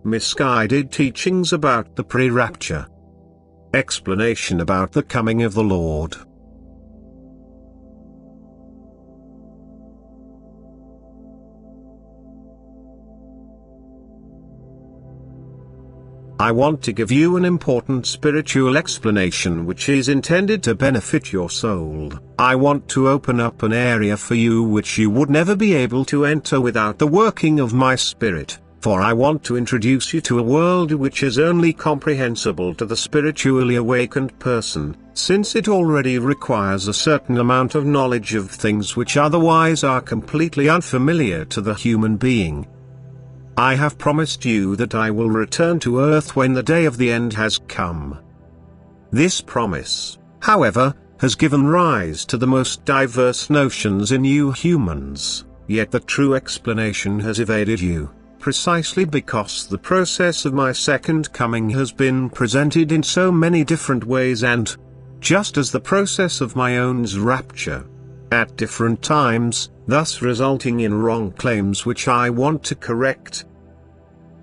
Misguided teachings about the pre-rapture. Explanation about the coming of the Lord. I want to give you an important spiritual explanation which is intended to benefit your soul. I want to open up an area for you which you would never be able to enter without the working of my Spirit, for I want to introduce you to a world which is only comprehensible to the spiritually awakened person, since it already requires a certain amount of knowledge of things which otherwise are completely unfamiliar to the human being. I have promised you that I will return to earth when the day of the end has come. This promise, however, has given rise to the most diverse notions in you humans, yet the true explanation has evaded you, precisely because the process of my second coming has been presented in so many different ways and, just as the process of my own's rapture, at different times, thus resulting in wrong claims which I want to correct.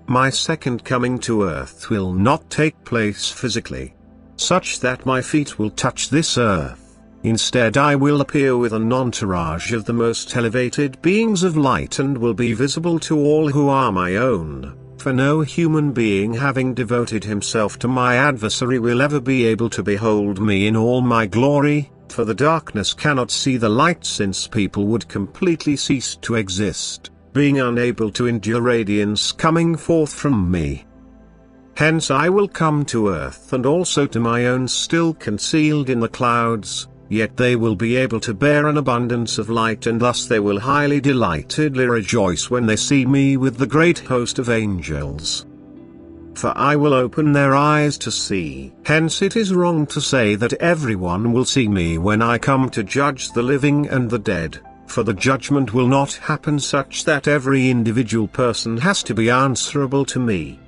My second coming to earth will not take place physically, such that my feet will touch this earth. Instead, I will appear with an entourage of the most elevated beings of light and will be visible to all who are my own, for no human being having devoted himself to my adversary will ever be able to behold me in all my glory, for the darkness cannot see the light since people would completely cease to exist, being unable to endure radiance coming forth from me. Hence I will come to earth and also to my own still concealed in the clouds, yet they will be able to bear an abundance of light and thus they will highly delightedly rejoice when they see me with the great host of angels. For I will open their eyes to see. Hence it is wrong to say that everyone will see me when I come to judge the living and the dead, for the judgment will not happen such that every individual person has to be answerable to me.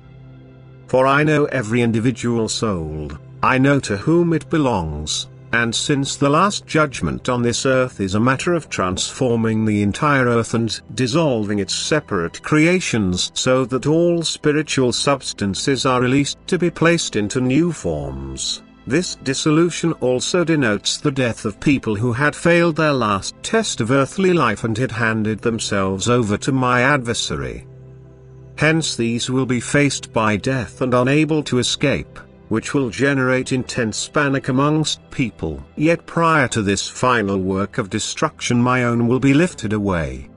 For I know every individual soul, I know to whom it belongs, and since the last judgment on this earth is a matter of transforming the entire earth and dissolving its separate creations so that all spiritual substances are released to be placed into new forms, this dissolution also denotes the death of people who had failed their last test of earthly life and had handed themselves over to my adversary. Hence these will be faced by death and unable to escape, which will generate intense panic amongst people. Yet prior to this final work of destruction my own will be lifted away.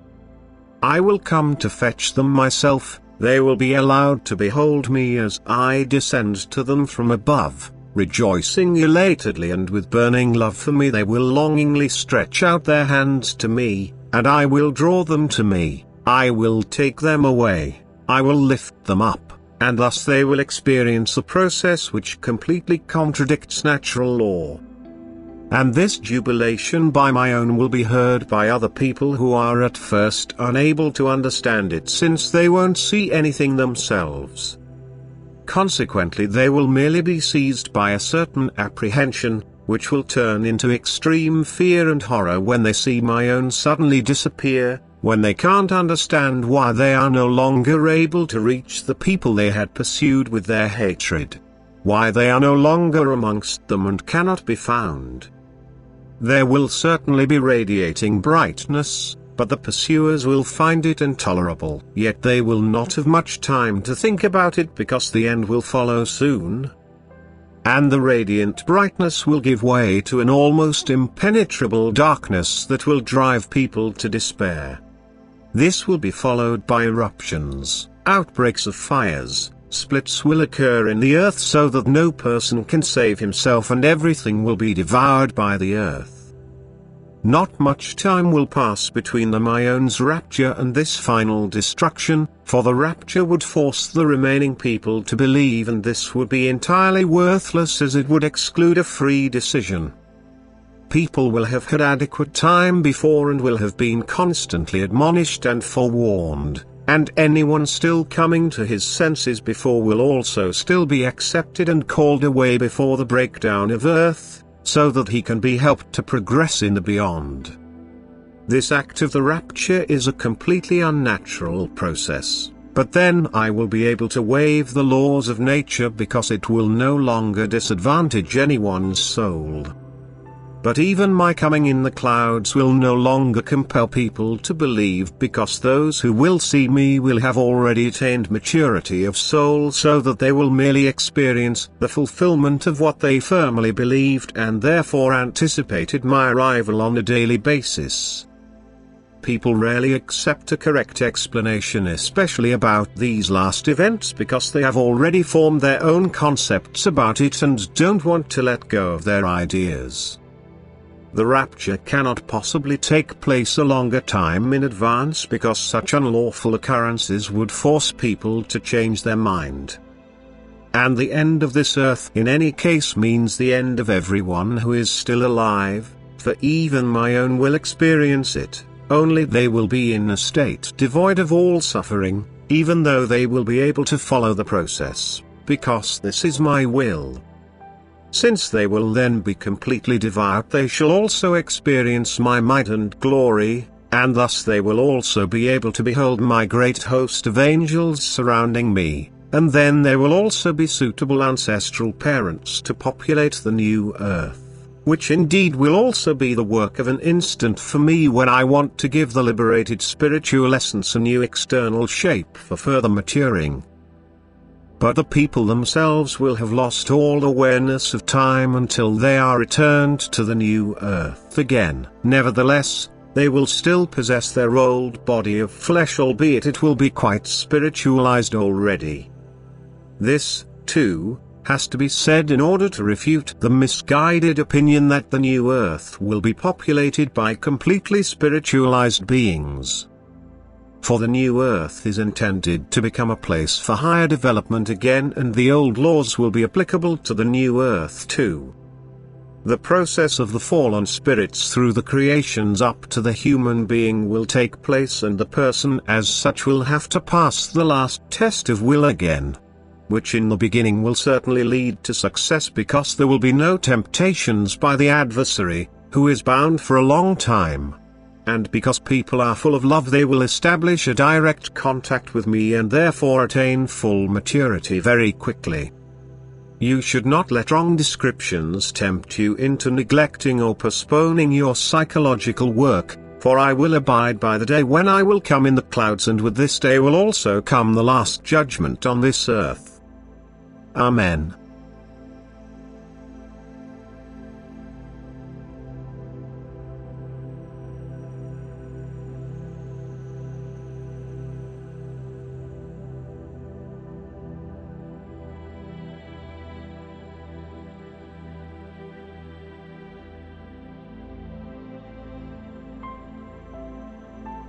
I will come to fetch them myself, they will be allowed to behold me as I descend to them from above. Rejoicing elatedly and with burning love for me they will longingly stretch out their hands to me, and I will draw them to me, I will take them away, I will lift them up, and thus they will experience a process which completely contradicts natural law. And this jubilation by my own will be heard by other people who are at first unable to understand it since they won't see anything themselves. Consequently they will merely be seized by a certain apprehension, which will turn into extreme fear and horror when they see my own suddenly disappear, when they can't understand why they are no longer able to reach the people they had pursued with their hatred, why they are no longer amongst them and cannot be found. There will certainly be radiating brightness, but the pursuers will find it intolerable. Yet they will not have much time to think about it because the end will follow soon. And the radiant brightness will give way to an almost impenetrable darkness that will drive people to despair. This will be followed by eruptions, outbreaks of fires, splits will occur in the earth so that no person can save himself and everything will be devoured by the earth. Not much time will pass between the Myone's rapture and this final destruction, for the rapture would force the remaining people to believe and this would be entirely worthless as it would exclude a free decision. People will have had adequate time before and will have been constantly admonished and forewarned, and anyone still coming to his senses before will also still be accepted and called away before the breakdown of earth, so that he can be helped to progress in the beyond. This act of the rapture is a completely unnatural process, But then I will be able to waive the laws of nature because it will no longer disadvantage anyone's soul. But even my coming in the clouds will no longer compel people to believe, because those who will see me will have already attained maturity of soul, so that they will merely experience the fulfillment of what they firmly believed and therefore anticipated my arrival on a daily basis. People rarely accept a correct explanation, especially about these last events, because they have already formed their own concepts about it and don't want to let go of their ideas. The rapture cannot possibly take place a longer time in advance, because such unlawful occurrences would force people to change their mind. And the end of this earth in any case means the end of everyone who is still alive, for even my own will experience it, only they will be in a state devoid of all suffering, even though they will be able to follow the process, because this is my will. Since they will then be completely devout, they shall also experience my might and glory, and thus they will also be able to behold my great host of angels surrounding me, and then there will also be suitable ancestral parents to populate the new earth, which indeed will also be the work of an instant for me when I want to give the liberated spiritual essence a new external shape for further maturing. But the people themselves will have lost all awareness of time until they are returned to the new earth again. Nevertheless, they will still possess their old body of flesh, albeit it will be quite spiritualized already. This, too, has to be said in order to refute the misguided opinion that the new earth will be populated by completely spiritualized beings. For the new earth is intended to become a place for higher development again, and the old laws will be applicable to the new earth too. The process of the fallen spirits through the creations up to the human being will take place, and the person as such will have to pass the last test of will again, which in the beginning will certainly lead to success, because there will be no temptations by the adversary, who is bound for a long time. And because people are full of love, they will establish a direct contact with me and therefore attain full maturity very quickly. You should not let wrong descriptions tempt you into neglecting or postponing your psychological work, for I will abide by the day when I will come in the clouds, and with this day will also come the last judgment on this earth. Amen.